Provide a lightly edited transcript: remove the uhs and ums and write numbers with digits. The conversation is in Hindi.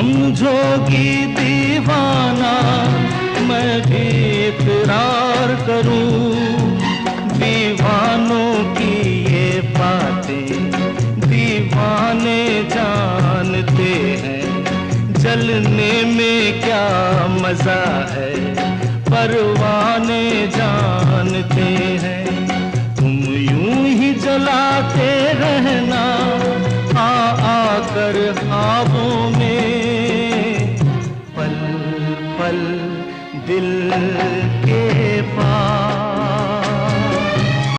समझोगी दीवाना मैं भी इकरार करूं। दीवानों की ये बातें दीवाने जानते हैं, जलने में क्या मजा है परवाने जानते हैं। तुम यूं ही जलाते रहना आ आकर ख्वाबों में, पल पल दिल